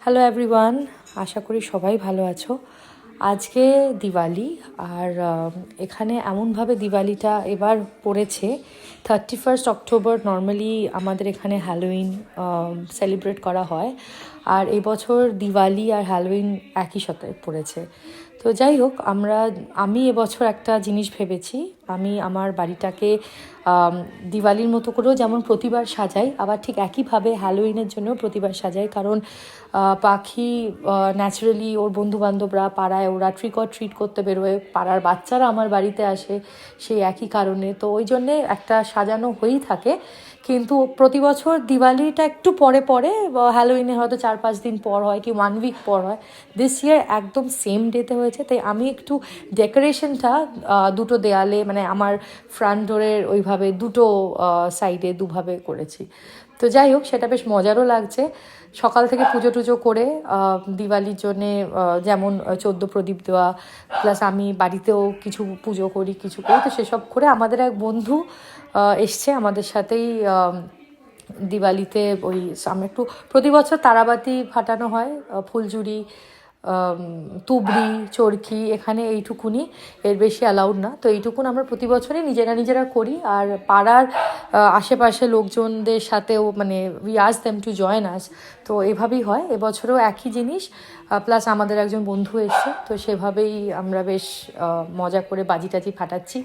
Hello everyone, আশা করি সবাই ভালো আছো। আজকে দিওয়ালি, আর এখানে এমনভাবে দিওয়ালিটা এবার পড়েছে 31 অক্টোবর। নর্মালি আমাদের এখানে হ্যালোউইন সেলিব্রেট করা হয়, আর এবছর দিওয়ালি আর হ্যালোউইন একই সাথে পড়েছে। তো যাই হোক, আমি এবছর একটা জিনিস ভেবেছি। আমি আমার বাড়িটাকে দিওয়ালির মতো করেও যেমন প্রতিবার সাজাই, আবার ঠিক একইভাবে হ্যালোউইনের জন্যও প্রতিবার সাজাই। কারণ পাখি ন্যাচারালি ওর বন্ধুবান্ধবরা পাড়ায় ওরা ট্রিক অর ট্রিট করতে বেরোয়, পাড়ার বাচ্চারা আমার বাড়িতে আসে সেই একই কারণে। তো ওই জন্যে একটা সাজানো হয়েই থাকে। কিন্তু প্রতি বছর দিওয়ালিটা একটু পরে পরে, হ্যালোউইনে হয়তো 4-5 দিন পর হয়, কি 1 উইক পর হয়। দিস ইয়ার একদম সেম ডেতে হয়েছে, তাই আমি একটু ডেকোরেশনটা দুটো দেয়ালে, মানে আমার ফ্রন্ট ডোরের ওইভাবে দুটো সাইডে দুভাবে করেছি। তো যাই হোক, সেটা বেশ মজারও লাগছে। সকাল থেকে পুজো টুজো করে দিওয়ালির জন্যে যেমন 14 প্রদীপ দেওয়া, প্লাস আমি বাড়িতেও কিছু পুজো করি, কিছু করি। তো সেসব করে আমাদের এক বন্ধু এসছে আমাদের সাথেই দিওয়ালিতে। আমরা একটু প্রতি বছর তারাবাতি ফাটানো হয়, ফুলঝুরি, তুবড়ি, চরকি, এখানে এইটুকুনি, এর বেশি অ্যালাউড না। তো এইটুকুন আমরা প্রতি বছরই নিজেরা করি। আর পাড়ার আশেপাশে লোকজনদের সাথেও, মানে we ask them to join us. তো এভাবেই হয়, এবছরেও একই জিনিস। প্লাস আমাদের একজন বন্ধু এসছে, তো সেভাবেই আমরা বেশ মজা করে বাজি টাজি ফাটাচ্ছি।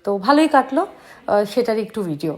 তো ভালোই কাটলো, সেটার একটু ভিডিও।